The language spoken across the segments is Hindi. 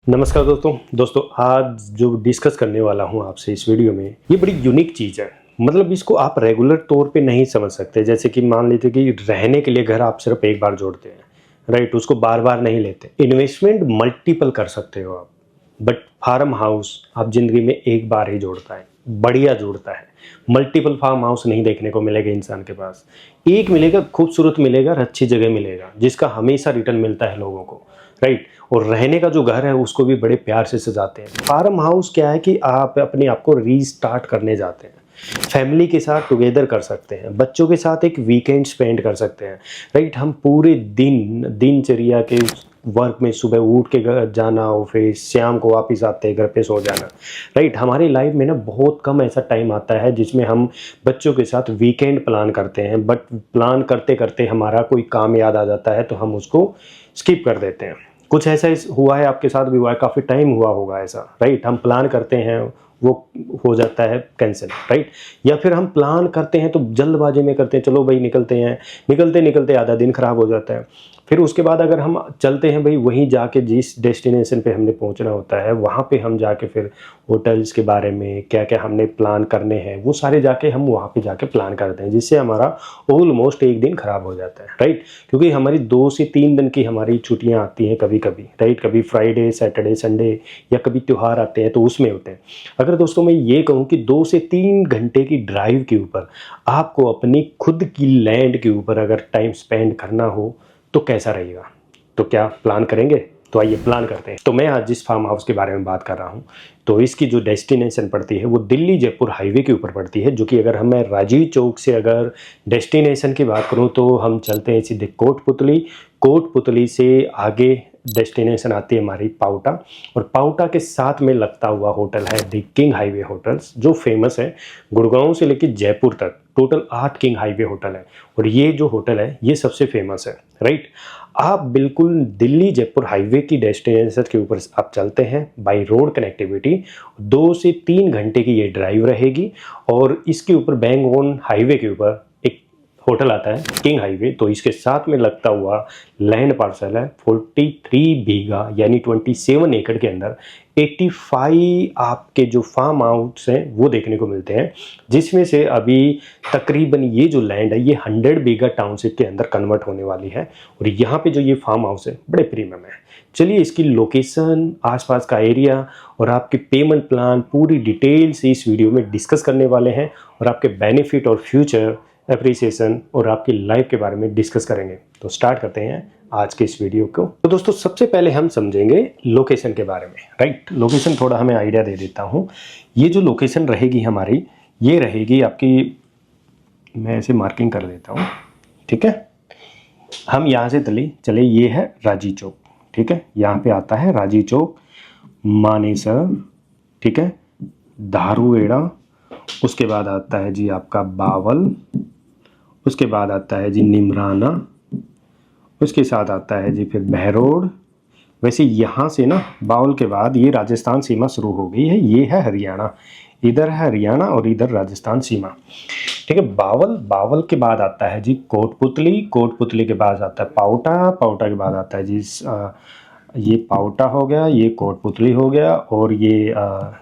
नमस्कार दोस्तों आज जो डिस्कस करने वाला हूँ आपसे इस वीडियो में, ये बड़ी यूनिक चीज़ है। मतलब इसको आप रेगुलर तौर पे नहीं समझ सकते। जैसे कि मान लीजिए कि रहने के लिए घर आप सिर्फ एक बार जोड़ते हैं, राइट? उसको बार बार नहीं लेते। इन्वेस्टमेंट मल्टीपल कर सकते हो आप, बट फार्म हाउस आप जिंदगी में एक बार ही जोड़ता है, बढ़िया जोड़ता है। मल्टीपल फार्म हाउस नहीं देखने को मिलेगा इंसान के पास। एक मिलेगा, खूबसूरत मिलेगा और अच्छी जगह मिलेगा, जिसका हमेशा रिटर्न मिलता है लोगों को, राइट? और रहने का जो घर है उसको भी बड़े प्यार से सजाते हैं। फार्म हाउस क्या है कि आप अपने आप को रीस्टार्ट करने जाते हैं, फैमिली के साथ टुगेदर कर सकते हैं, बच्चों के साथ एक वीकेंड स्पेंड कर सकते हैं, राइट? हम पूरे दिनचर्या के वर्क में सुबह उठ के जाना ऑफिस, शाम को वापस आते हैं घर पे सो जाना, राइट? हमारी लाइफ में ना बहुत कम ऐसा टाइम आता है जिसमें हम बच्चों के साथ वीकेंड प्लान करते हैं, बट प्लान करते करते हमारा कोई काम याद आ जाता है तो हम उसको स्किप कर देते हैं। कुछ ऐसा हुआ है, आपके साथ भी हुआ है, काफ़ी टाइम हुआ होगा ऐसा, राइट? हम प्लान करते हैं, वो हो जाता है कैंसिल, राइट? या फिर हम प्लान करते हैं तो जल्दबाजी में करते हैं, चलो भाई निकलते हैं, निकलते निकलते आधा दिन खराब हो जाता है। फिर उसके बाद अगर हम चलते हैं भाई, वहीं जाके जिस डेस्टिनेशन पे हमने पहुंचना होता है वहाँ पे हम जाके फिर होटल्स के बारे में क्या क्या हमने प्लान करने हैं वो सारे जाके हम वहाँ पे जाके प्लान करते हैं, जिससे हमारा ऑलमोस्ट एक दिन खराब हो जाता है, राइट? क्योंकि हमारी 2 से 3 दिन की हमारी छुट्टियाँ आती हैं कभी कभी, राइट? कभी फ्राइडे, सैटरडे, संडे, या कभी त्यौहार आते हैं तो उसमें होते हैं। अगर दोस्तों मैं ये कहूँ कि 2 से 3 घंटे की ड्राइव के ऊपर आपको अपनी खुद की लैंड के ऊपर अगर टाइम स्पेंड करना हो तो कैसा रहेगा? तो क्या प्लान करेंगे? तो आइए प्लान करते हैं। तो मैं आज जिस फार्म हाउस के बारे में बात कर रहा हूँ, तो इसकी जो डेस्टिनेशन पड़ती है वो दिल्ली जयपुर हाईवे के ऊपर पड़ती है, जो कि अगर मैं राजीव चौक से अगर डेस्टिनेशन की बात करूँ तो हम चलते हैं सीधे कोटपुतली। कोटपुतली से आगे डेस्टिनेशन आती है हमारी पाउटा, और पाउटा के साथ में लगता हुआ होटल है द किंग हाईवे होटल्स, जो फेमस है। गुड़गांव से लेकर जयपुर तक टोटल 8 किंग हाईवे होटल है, और ये जो होटल है ये सबसे फेमस है, राइट? आप बिल्कुल दिल्ली जयपुर हाईवे की डेस्टिनेशन के ऊपर आप चलते हैं बाय रोड कनेक्टिविटी। 2 से 3 घंटे की ये ड्राइव रहेगी, और इसके ऊपर बैंग ऑन हाईवे के ऊपर एक होटल आता है किंग हाईवे। तो इसके साथ में लगता हुआ लैंड पार्सल है 43 बीघा यानी 27 एकड़ के अंदर 85 आपके जो फार्म हाउस हैं वो देखने को मिलते हैं, जिसमें से अभी तकरीबन ये जो लैंड है ये 100 बीघा टाउनशिप के अंदर कन्वर्ट होने वाली है। और यहाँ पे जो ये फार्म हाउस है बड़े प्रीमियम है। चलिए इसकी लोकेशन, आसपास का एरिया और आपके पेमेंट प्लान पूरी डिटेल से इस वीडियो में डिस्कस करने वाले हैं, और आपके बेनिफिट और फ्यूचर एप्रिसिएशन और आपकी लाइफ के बारे में डिस्कस करेंगे। तो स्टार्ट करते हैं आज के इस वीडियो को। तो दोस्तों सबसे पहले हम समझेंगे लोकेशन के बारे में, राइट? लोकेशन थोड़ा हमें आइडिया दे देता हूँ। ये जो लोकेशन रहेगी हमारी, ये रहेगी आपकी, मैं ऐसे मार्किंग कर देता हूँ, ठीक है? हम यहाँ से चले ये है राजीव चौक, ठीक है? यहाँ पे आता है राजीव चौक, मानेसर, ठीक है, धारूहेड़ा, उसके बाद आता है जी आपका बावल, उसके बाद आता है जी निमराना, उसके साथ आता है जी फिर बहरोड। वैसे यहाँ से ना बावल के बाद ये राजस्थान सीमा शुरू हो गई है, ये है हरियाणा, इधर है हरियाणा और इधर राजस्थान सीमा, ठीक है? बावल के बाद आता है जी कोटपुतली, कोटपुतली के बाद आता है पाउटा, पाउटा के बाद आता है जी ये पाउटा हो गया, ये कोटपुतली हो गया, और ये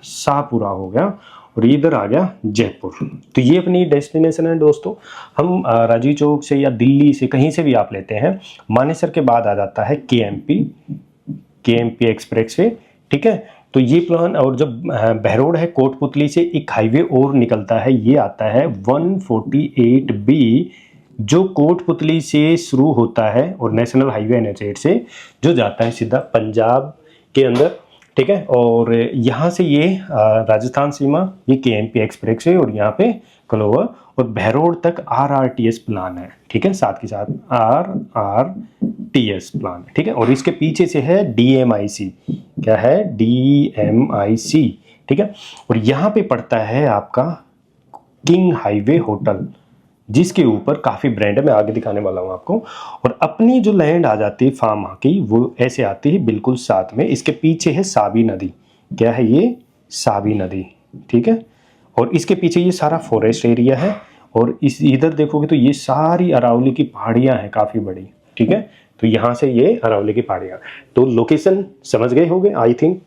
शाहपुरा हो गया, और इधर आ गया जयपुर। तो ये अपनी डेस्टिनेशन है दोस्तों। हम राजीव चौक से या दिल्ली से कहीं से भी आप लेते हैं, मानेसर के बाद आ जाता है केएमपी एक्सप्रेस वे, ठीक है? तो ये प्लान, और जब बहरोड है कोटपुतली से एक हाईवे और निकलता है, ये आता है 148B, जो कोटपुतली से शुरू होता है और नेशनल हाईवे NH8 से जो जाता है सीधा पंजाब के अंदर, ठीक है? और यहाँ से ये राजस्थान सीमा, ये केएमपी एक्सप्रेस है, और यहाँ पे क्लोवर और बहरोड तक RRTS प्लान है, ठीक है? साथ के साथ RRTS प्लान है, ठीक है? और इसके पीछे से है DMIC, क्या है? DMIC, ठीक है? और यहाँ पे पड़ता है आपका किंग हाईवे होटल, जिसके ऊपर काफ़ी ब्रांड है, मैं आगे दिखाने वाला हूँ आपको। और अपनी जो लैंड आ जाती है फार्म की, वो ऐसे आती है बिल्कुल साथ में, इसके पीछे है साबी नदी, क्या है ये? साबी नदी, ठीक है? और इसके पीछे ये सारा फॉरेस्ट एरिया है, और इस इधर देखोगे तो ये सारी अरावली की पहाड़ियाँ हैं काफ़ी बड़ी, ठीक है? तो यहाँ से ये अरावली की पहाड़ियाँ। तो लोकेशन समझ गए होंगे आई थिंक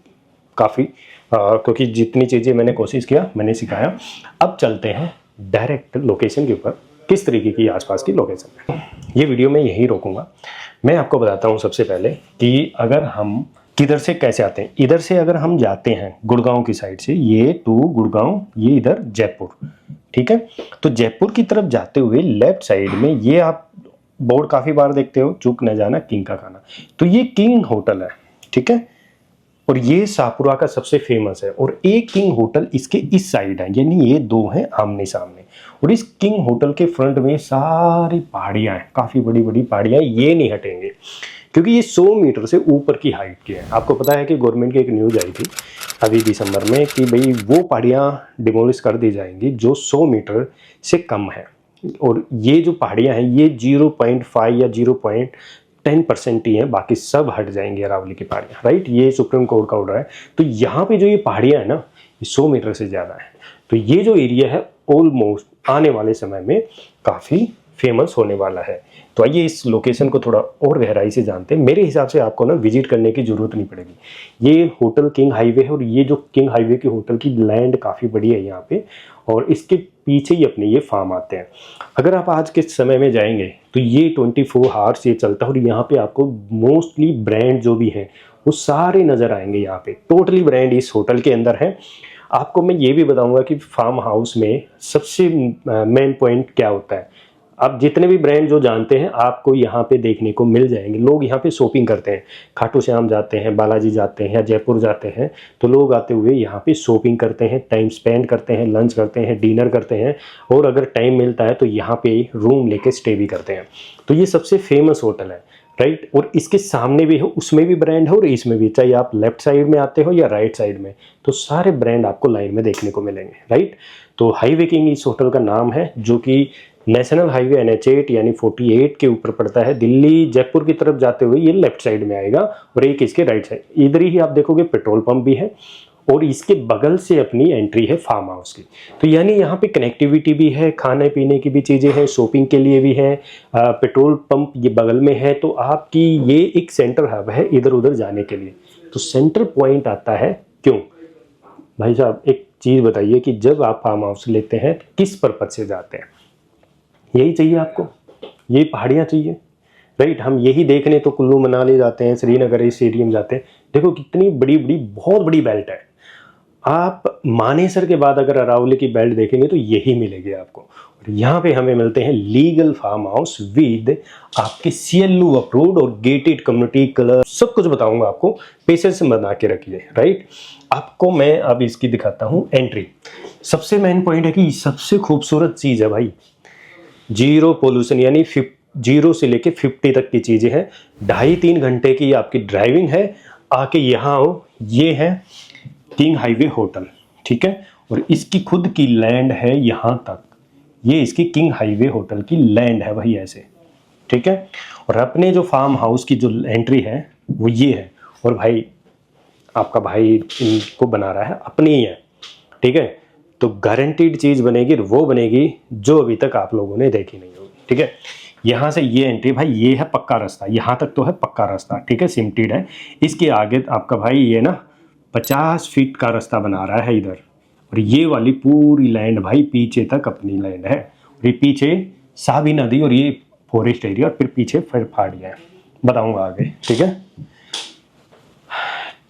काफ़ी, क्योंकि जितनी चीज़ें मैंने कोशिश किया मैंने सिखाया। अब चलते हैं डायरेक्ट लोकेशन के ऊपर, किस तरीके की आसपास की लोकेशन है। ये वीडियो मैं यहीं रोकूंगा। मैं आपको बताता हूँ सबसे पहले कि अगर हम किधर से कैसे आते हैं। इधर से अगर हम जाते हैं गुड़गांव की साइड से, ये टू गुड़गांव, ये इधर जयपुर, ठीक है। तो जयपुर की तरफ जाते हुए लेफ्ट साइड में ये आप बोर्ड काफ़ी बार देखते हो, चूक न जाना किंग का खाना, तो ये किंग होटल है, ठीक है। और ये शाहपुरा का सबसे फेमस है। और एक किंग होटल इसके इस साइड है, यानी ये दो हैं आमने सामने। और इस किंग होटल के फ्रंट में सारी पहाड़ियाँ हैं, काफ़ी बड़ी बड़ी पहाड़ियाँ, ये नहीं हटेंगे क्योंकि ये 100 मीटर से ऊपर की हाइट की है। आपको पता है कि गवर्नमेंट की एक न्यूज़ आई थी अभी दिसंबर में कि भाई वो पहाड़ियाँ डिमोलिश कर दी जाएंगी जो 100 मीटर से कम है। और ये जो पहाड़ियाँ हैं ये 0.5 या 0.10% ही हैं, बाकी सब हट जाएंगी अरावली की पहाड़ियाँ, राइट। ये सुप्रीम कोर्ट का ऑर्डर है। तो यहाँ पे जो ये पहाड़ियाँ हैं ना, ये 100 मीटर से ज़्यादा है। तो ये जो एरिया है ऑलमोस्ट आने वाले समय में काफ़ी फेमस होने वाला है। तो आइए इस लोकेशन को थोड़ा और गहराई से जानते हैं। मेरे हिसाब से आपको ना विजिट करने की ज़रूरत नहीं पड़ेगी। ये होटल किंग हाईवे है और ये जो किंग हाईवे के होटल की लैंड काफ़ी बड़ी है यहाँ पे, और इसके पीछे ही अपने ये फार्म आते हैं। अगर आप आज के समय में जाएंगे तो ये 24 आवर्स ये चलता है और यहाँ पे आपको मोस्टली ब्रांड जो भी हैं वो सारे नज़र आएंगे। यहाँ पे टोटली ब्रांड इस होटल के अंदर है। आपको मैं ये भी बताऊंगा कि फार्म हाउस में सबसे मेन पॉइंट क्या होता है। आप जितने भी ब्रांड जो जानते हैं आपको यहाँ पे देखने को मिल जाएंगे। लोग यहाँ पे शॉपिंग करते हैं, खाटू श्याम जाते हैं, बालाजी जाते हैं या जयपुर जाते हैं, तो लोग आते हुए यहाँ पे शॉपिंग करते हैं, टाइम स्पेंड करते हैं, लंच करते हैं, डिनर करते हैं, और अगर टाइम मिलता है तो यहाँ पे रूम लेके स्टे भी करते हैं। तो ये सबसे फेमस होटल है, राइट। और इसके सामने भी हो, उसमें भी ब्रांड है और इसमें भी, चाहे आप लेफ्ट साइड में आते हो या राइट साइड में, तो सारे ब्रांड आपको लाइन में देखने को मिलेंगे, राइट। तो हाईवे किंग इस होटल का नाम है, जो कि नेशनल हाईवे NH8 यानी 48 के ऊपर पड़ता है। दिल्ली जयपुर की तरफ जाते हुए ये लेफ्ट साइड में आएगा और एक इसके राइट साइड। इधर ही आप देखोगे पेट्रोल पंप भी है और इसके बगल से अपनी एंट्री है फार्म हाउस की। तो यानी यहाँ पे कनेक्टिविटी भी है, खाने पीने की भी चीज़ें हैं, शॉपिंग के लिए भी है, पेट्रोल पंप ये बगल में है। तो आपकी ये एक सेंटर हब है इधर उधर जाने के लिए। तो सेंटर पॉइंट आता है क्यों भाई साहब, एक चीज़ बताइए कि जब आप फार्म हाउस लेते हैं तो किस पर्पज से जाते हैं? यही चाहिए आपको, यही पहाड़ियाँ चाहिए, राइट। हम यही देखने तो कुल्लू मनाली जाते हैं, श्रीनगर स्टेडियम जाते हैं। देखो कितनी बड़ी बड़ी बहुत बड़ी बेल्ट है। आप मानेसर के बाद अगर अरावली की बेल्ट देखेंगे तो यही मिलेगी आपको। और यहाँ पे हमें मिलते हैं लीगल फार्म हाउस विद आपके CLU अप्रूव्ड और गेटेड कम्युनिटी क्लब। सब कुछ बताऊंगा आपको, पेशेंस बना के रखिए, राइट। आपको मैं अब इसकी दिखाता हूँ एंट्री। सबसे मेन पॉइंट है कि सबसे खूबसूरत चीज़ है भाई, जीरो पोल्यूशन, यानी 0 से लेके 50 तक की चीज़ें हैं। 2.5-3 घंटे की आपकी ड्राइविंग है, आके यहाँ आओ। ये है किंग हाईवे होटल, ठीक है। और इसकी खुद की लैंड है यहाँ तक, ये इसकी किंग हाईवे होटल की लैंड है भाई ऐसे, ठीक है। और अपने जो फार्म हाउस की जो एंट्री है वो ये है। और भाई आपका भाई इनको बना रहा है, अपनी ही है, ठीक है। तो गारंटीड चीज़ बनेगी, वो बनेगी जो अभी तक आप लोगों ने देखी नहीं होगी, ठीक है। यहाँ से ये एंट्री भाई, ये है पक्का रास्ता, यहाँ तक तो है पक्का रास्ता, ठीक है, सिमटेड है। इसके आगे आपका भाई ये ना 50 फीट का रास्ता बना रहा है इधर। और ये वाली पूरी लैंड भाई पीछे तक अपनी लैंड है। और ये पीछे साबी नदी और ये फॉरेस्ट एरिया, और फिर पीछे फिर पहाड़ियाँ हैं, बताऊँगा आगे, ठीक है।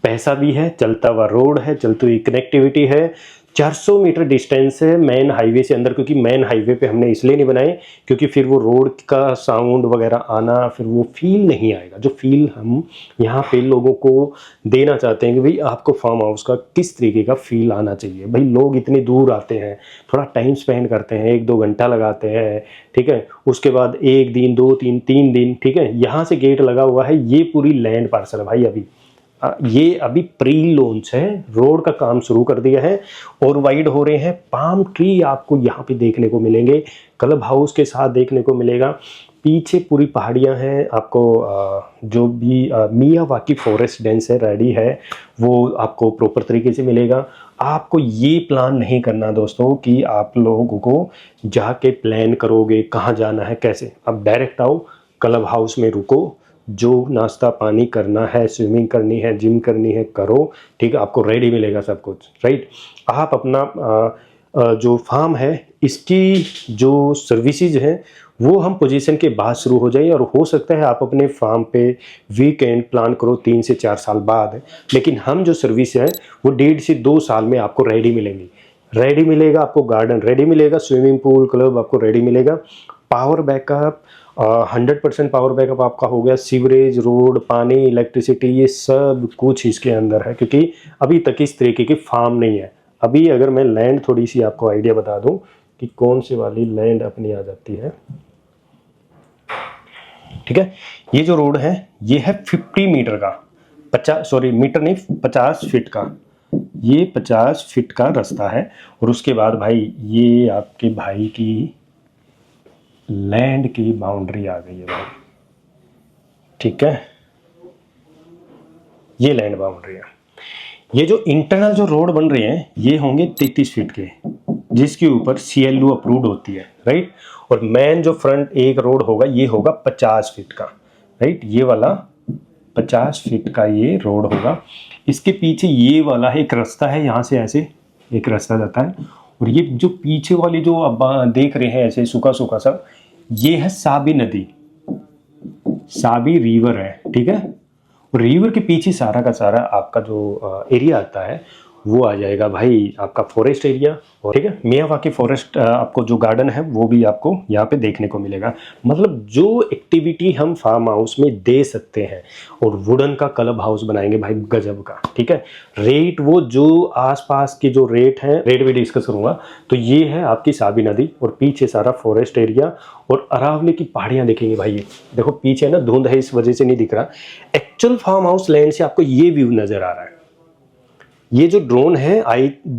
पैसा भी है, चलता हुआ रोड है, चलती हुई कनेक्टिविटी है। 400 मीटर डिस्टेंस है मेन हाईवे से अंदर, क्योंकि मेन हाईवे पे हमने इसलिए नहीं बनाए क्योंकि फिर वो रोड का साउंड वगैरह आना, फिर वो फील नहीं आएगा जो फील हम यहाँ पे लोगों को देना चाहते हैं कि भाई आपको फार्म हाउस का किस तरीके का फील आना चाहिए। भाई लोग इतनी दूर आते हैं, थोड़ा टाइम स्पेंड करते हैं, 1-2 घंटा लगाते हैं, ठीक है। उसके बाद 1 दिन 2 दिन 3 दिन, ठीक है। यहाँ से गेट लगा हुआ है, ये पूरी लैंड पार्सल है भाई। ये अभी प्री लॉन्च है, रोड का काम शुरू कर दिया है और वाइड हो रहे हैं। पाम ट्री आपको यहाँ पे देखने को मिलेंगे, क्लब हाउस के साथ देखने को मिलेगा। पीछे पूरी पहाड़ियाँ हैं, आपको जो भी मियावाकी फॉरेस्ट डेंस है रेडी है वो आपको प्रॉपर तरीके से मिलेगा। आपको ये प्लान नहीं करना दोस्तों कि आप लोगों को जाके प्लान करोगे कहाँ जाना है कैसे। अब डायरेक्ट आओ, क्लब हाउस में रुको, जो नाश्ता पानी करना है, स्विमिंग करनी है, जिम करनी है, करो, ठीक है, आपको रेडी मिलेगा सब कुछ, राइट। आप अपना जो फार्म है इसकी जो सर्विसेज हैं वो हम पोजीशन के बाद शुरू हो जाए, और हो सकता है आप अपने फार्म पे वीकेंड प्लान करो 3 से 4 साल बाद, लेकिन हम जो सर्विस है वो 1.5 से 2 साल में आपको रेडी मिलेंगी। रेडी मिलेगा, आपको गार्डन रेडी मिलेगा, स्विमिंग पूल क्लब आपको रेडी मिलेगा, पावर बैकअप 100% पावर बैकअप आपका हो गया, सीवरेज, रोड, पानी, इलेक्ट्रिसिटी, ये सब कुछ इसके अंदर है, क्योंकि अभी तक इस तरीके की फार्म नहीं है। अभी अगर मैं लैंड थोड़ी सी आपको आइडिया बता दूं कि कौन सी वाली लैंड अपनी आ जाती है, ठीक है। ये जो रोड है ये है 50 मीटर का, 50 सॉरी मीटर नहीं 50 फीट का, ये 50 फीट का रास्ता है। और उसके बाद भाई ये आपके भाई की लैंड की बाउंड्री आ गई है भाई, ठीक है, ये लैंड बाउंड्री है। ये जो इंटरनल जो रोड बन रहे हैं ये होंगे 33 फीट के, जिसके ऊपर CLU अप्रूव्ड होती है, राइट। और मेन जो फ्रंट एक रोड होगा ये होगा 50 फीट का, राइट, ये वाला 50 फीट का ये रोड होगा। इसके पीछे ये वाला है एक रास्ता है, यहाँ से ऐसे एक रास्ता जाता है, और ये जो पीछे वाली जो अब देख रहे हैं ऐसे सूखा सूखा सा, ये है साबी नदी, साबी रिवर है, ठीक है। और रिवर के पीछे सारा का सारा आपका जो एरिया आता है वो आ जाएगा भाई आपका फॉरेस्ट एरिया, और ठीक है, मियावाकी फॉरेस्ट आपको जो गार्डन है वो भी आपको यहाँ पे देखने को मिलेगा। मतलब जो एक्टिविटी हम फार्म हाउस में दे सकते हैं, और वुडन का क्लब हाउस बनाएंगे भाई गजब का, ठीक है। रेट वो जो आसपास के जो रेट हैं, रेट भी डिस्कस करूंगा। तो ये है आपकी साबी नदी, और पीछे सारा फॉरेस्ट एरिया, और अरावली की पहाड़ियां देखेंगे भाई। देखो पीछे ना धुंध है इस वजह से नहीं दिख रहा, एक्चुअल फार्म हाउस लैंड से आपको ये व्यू नजर आ रहा है। ये जो ड्रोन है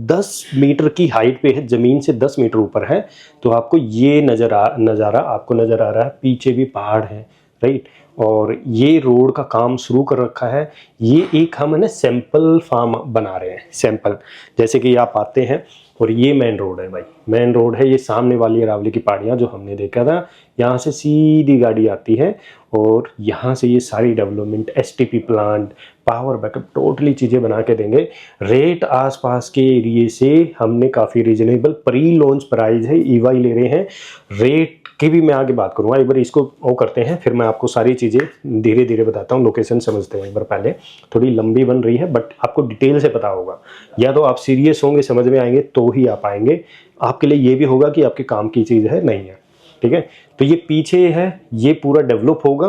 10 मीटर की हाइट पे है, जमीन से 10 मीटर ऊपर है, तो आपको ये नज़ारा आपको नज़र आ रहा है। पीछे भी पहाड़ है, राइट। और ये रोड का काम शुरू कर रखा है। ये एक हम है ना सैंपल फार्म बना रहे हैं, सैंपल, जैसे कि आप आते हैं और ये मेन रोड है भाई, मेन रोड है। ये सामने वाली अरावली की पहाड़ियाँ जो हमने देखा था, यहाँ से सीधी गाड़ी आती है, और यहाँ से ये सारी development, STP plant, power backup, totally चीज़ें बना के देंगे। रेट आसपास के एरिए से हमने काफ़ी रीजनेबल प्री लॉन्च प्राइस है, EY ले रहे हैं। रेट की भी मैं आगे बात करूँगा, एक बार इसको वो करते हैं, फिर मैं आपको सारी चीज़ें धीरे धीरे बताता हूँ। लोकेशन समझते हैं एक बार, पहले थोड़ी लंबी बन रही है बट आपको डिटेल से पता होगा, या तो आप सीरियस होंगे, समझ में आएंगे तो ही आप आएंगे। आपके लिए ये भी होगा कि आपके काम की चीज़ है नहीं है, ठीक है। तो ये पीछे है, ये पूरा डेवलप होगा,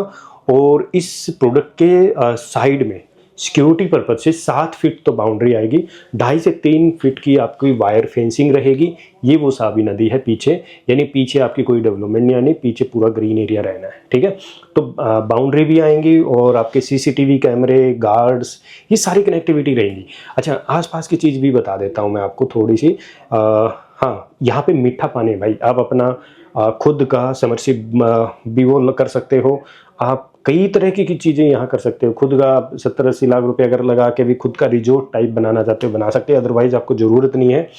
और इस प्रोडक्ट के साइड में सिक्योरिटी पर्पज से 7 फीट तो बाउंड्री आएगी, 2.5 से 3 फीट की आपकी वायर फेंसिंग रहेगी। ये वो साबी नदी है पीछे, यानी पीछे आपकी कोई डेवलपमेंट नहीं आनी, पीछे पूरा ग्रीन एरिया रहना है, ठीक है। तो बाउंड्री भी आएंगी, और आपके CCTV कैमरे, गार्ड्स, ये सारी कनेक्टिविटी रहेंगी। अच्छा, आसपास की चीज़ भी बता देता हूँ मैं आपको थोड़ी सी। हाँ, यहाँ पे मीठा पानी है भाई, आप अपना खुद का समरसीबल भी वो कर सकते हो। आप कई तरह की चीज़ें यहाँ कर सकते हो, खुद का 70-80 लाख रुपए अगर लगा के भी खुद का रिजोर्ट टाइप बनाना चाहते हो बना सकते हो, अदरवाइज आपको ज़रूरत नहीं है।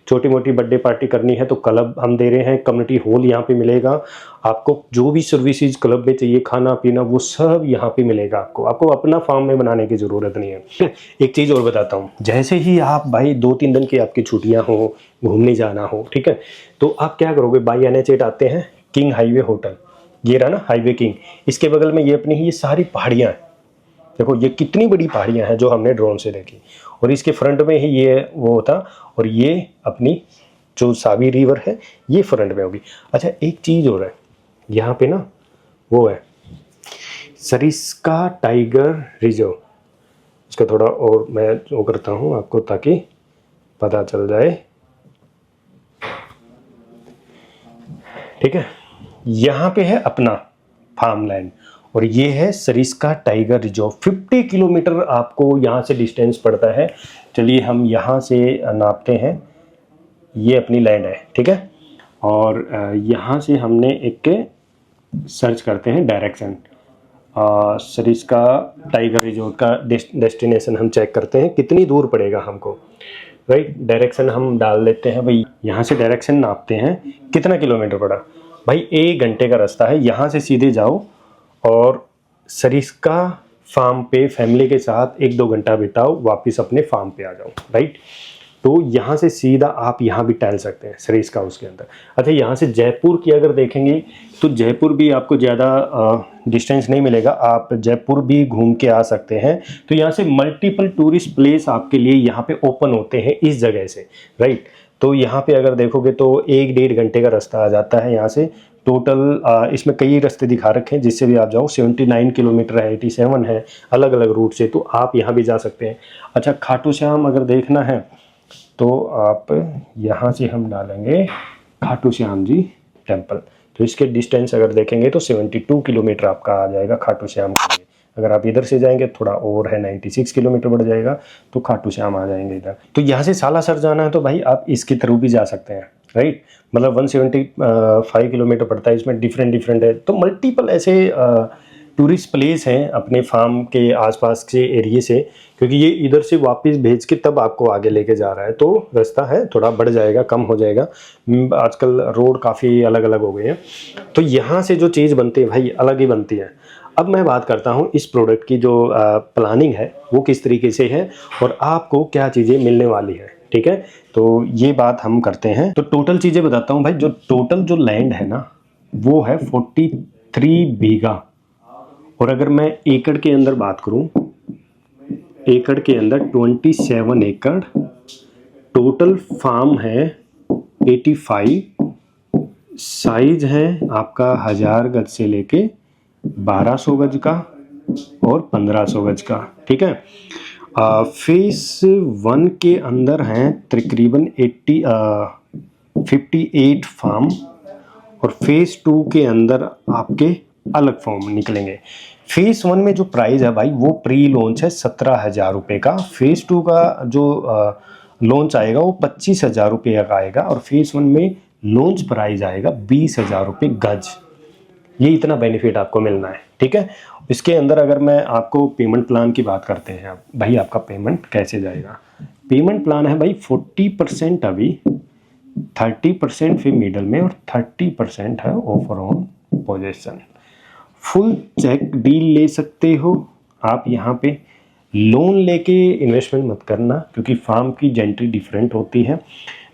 छोटी मोटी बर्थडे पार्टी करनी है तो क्लब हम दे रहे हैं, कम्युनिटी हॉल यहाँ पे मिलेगा आपको, जो भी सर्विसेज क्लब में चाहिए, खाना पीना, वो सब यहाँ पे मिलेगा आपको अपना फार्म में बनाने की ज़रूरत नहीं है। एक चीज़ और बताता हूँ, जैसे ही आप भाई 2-3 दिन की आपकी छुट्टियाँ हो, घूमने जाना हो, ठीक है, तो आप क्या करोगे, बाई NH8 आते हैं, किंग हाईवे होटल, ये रहा ना हाईवे किंग, इसके बगल में ये अपनी ही ये सारी पहाड़ियाँ हैं। देखो ये कितनी बड़ी पहाड़ियाँ हैं जो हमने ड्रोन से देखी, और इसके फ्रंट में ही ये वो होता, और ये अपनी जो साबी रिवर है ये फ्रंट में होगी। अच्छा, एक चीज़ और है यहाँ पे ना, वो है सरिस्का टाइगर रिजर्व। इसका थोड़ा और मैं वो करता हूँ आपको ताकि पता चल जाए, ठीक है। यहाँ पे है अपना फार्म लैंड, और ये है सरिस्का टाइगर रिजर्व। 50 किलोमीटर आपको यहाँ से डिस्टेंस पड़ता है। चलिए हम यहाँ से नापते हैं, ये अपनी लैंड है, ठीक है। और यहाँ से हमने एक सर्च करते हैं डायरेक्शन, सरिस्का टाइगर रिजर्व का डेस्टिनेशन हम चेक करते हैं कितनी दूर पड़ेगा हमको, राइट। डायरेक्शन हम डाल देते हैं भाई, यहाँ से डायरेक्शन नापते हैं कितना किलोमीटर पड़ा भाई। 1 घंटे का रास्ता है, यहाँ से सीधे जाओ और सरिस्का फार्म पे फैमिली के साथ 1-2 घंटा बिताओ, वापस अपने फार्म पे आ जाओ, राइट। तो यहाँ से सीधा आप यहाँ भी टहल सकते हैं सरिस्का उसके अंदर। अच्छा, यहाँ से जयपुर की अगर देखेंगे तो जयपुर भी आपको ज़्यादा डिस्टेंस नहीं मिलेगा, आप जयपुर भी घूम के आ सकते हैं। तो यहाँ से मल्टीपल टूरिस्ट प्लेस आपके लिए यहाँ पे ओपन होते हैं इस जगह से, राइट। तो यहाँ पे अगर देखोगे तो 1-1.5 घंटे का रास्ता आ जाता है यहाँ से। टोटल इसमें कई रास्ते दिखा रखे हैं जिससे भी आप जाओ। 79 किलोमीटर है, 87 है, अलग अलग रूट से, तो आप यहाँ भी जा सकते हैं। अच्छा, खाटू श्याम अगर देखना है तो आप यहाँ से हम डालेंगे खाटू श्याम जी टेम्पल। तो इसके डिस्टेंस अगर देखेंगे तो 72 किलोमीटर आपका आ जाएगा खाटू श्याम के लिए। अगर आप इधर से जाएंगे थोड़ा और है, 96 किलोमीटर बढ़ जाएगा, तो खाटू श्याम आ जाएंगे इधर। तो यहाँ से सालासर जाना है तो भाई आप इसके थ्रू भी जा सकते हैं, राइट। मतलब 175 किलोमीटर पड़ता है, इसमें डिफरेंट है। तो मल्टीपल ऐसे टूरिस्ट प्लेस हैं अपने फार्म के आसपास के एरिए से, क्योंकि ये इधर से वापस भेज के तब आपको आगे लेके जा रहा है, तो रास्ता है थोड़ा बढ़ जाएगा, कम हो जाएगा। आजकल रोड काफ़ी अलग अलग हो गए हैं, तो यहाँ से जो चीज़ बनती है भाई अलग ही बनती है। अब मैं बात करता हूँ इस प्रोडक्ट की जो प्लानिंग है वो किस तरीके से है और आपको क्या चीज़ें मिलने वाली है, ठीक है। तो ये बात हम करते हैं। तो टोटल चीज़ें बताता हूँ भाई। जो टोटल जो लैंड है ना वो है 43 बीघा, और अगर मैं एकड़ के अंदर बात करूं, एकड़ के अंदर 27 एकड़। टोटल फार्म है 85, साइज है आपका 1000 गज से लेके 1200 गज का और 1500 गज का, ठीक है। फेस 1 के अंदर हैं तकरीबन 58 फार्म, और फेस 2 के अंदर आपके अलग फॉर्म निकलेंगे। फेस 1 में जो प्राइस है भाई वो प्री लॉन्च है 17,000 रुपये का। फेस 2 का जो लॉन्च आएगा वो 25,000 रुपये का आएगा, और फेस 1 में लॉन्च प्राइस आएगा 20,000 रुपये गज। ये इतना बेनिफिट आपको मिलना है, ठीक है। इसके अंदर अगर मैं आपको पेमेंट प्लान की बात करते हैं भाई, आपका पेमेंट कैसे जाएगा। पेमेंट प्लान है भाई 40% अभी, 30% फिर मिडल में, और 30% है offer on possession. Full check deal ले सकते हो आप। यहाँ पे लोन लेके इन्वेस्टमेंट मत करना, क्योंकि फार्म की जेंट्री डिफरेंट होती है।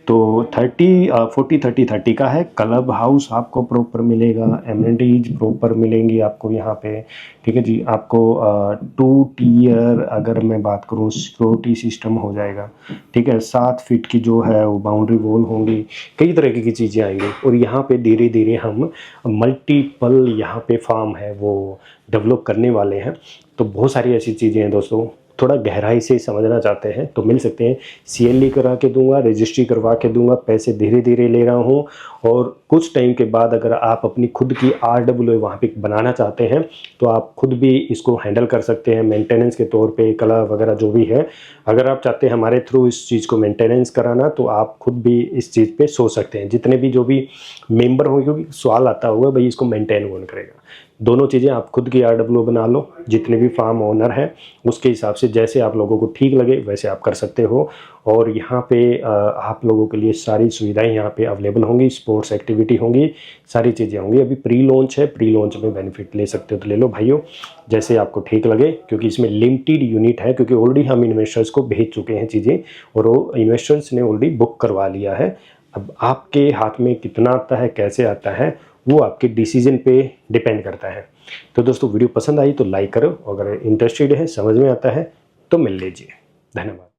तो 40-30 का है। क्लब हाउस आपको प्रॉपर मिलेगा, एमिनिटीज प्रॉपर मिलेंगी आपको यहाँ पे, ठीक है जी। आपको 2 टियर अगर मैं बात करूँ सिक्योरिटी सिस्टम हो जाएगा, ठीक है। 7 फीट की जो है वो बाउंड्री वॉल होंगी, कई तरह की चीज़ें आएंगी। और यहाँ पे धीरे धीरे हम मल्टीपल यहाँ पे फार्म है वो डेवलप करने वाले हैं। तो बहुत सारी ऐसी चीज़ें हैं दोस्तों, थोड़ा गहराई से समझना चाहते हैं तो मिल सकते हैं। CLE करा के दूंगा, रजिस्ट्री करवा के दूंगा, पैसे धीरे धीरे ले रहा हूं। और कुछ टाइम के बाद अगर आप अपनी खुद की RWA वहाँ पे बनाना चाहते हैं तो आप खुद भी इसको हैंडल कर सकते हैं मेंटेनेंस के तौर पे, कलर वगैरह जो भी है। अगर आप चाहते हैं हमारे थ्रू इस चीज़ को मेंटेनेंस कराना तो आप खुद भी इस चीज़ पे सोच सकते हैं। जितने भी जो भी मेंबर होंगे, क्योंकि सवाल आता होगा भाई इसको मेंटेन कौन करेगा। दोनों चीज़ें आप खुद की RWA बना लो, जितने भी फार्म ओनर हैं उसके हिसाब से जैसे आप लोगों को ठीक लगे वैसे आप कर सकते हो। और यहाँ पे आप लोगों के लिए सारी सुविधाएं यहाँ पे अवेलेबल होंगी, स्पोर्ट्स एक्टिविटी होंगी, सारी चीज़ें होंगी। अभी प्री लॉन्च है, प्री लॉन्च में बेनिफिट ले सकते हो तो ले लो भाइयों, जैसे आपको ठीक लगे। क्योंकि इसमें लिमिटेड यूनिट है, क्योंकि ऑलरेडी हम इन्वेस्टर्स को भेज चुके हैं चीज़ें और वो इन्वेस्टर्स ने ऑलरेडी बुक करवा लिया है। अब आपके हाथ में कितना आता है, कैसे आता है, वो आपके डिसीजन पे डिपेंड करता है। तो दोस्तों वीडियो पसंद आई तो लाइक करो, अगर इंटरेस्टेड है, समझ में आता है तो मिल लीजिए। धन्यवाद।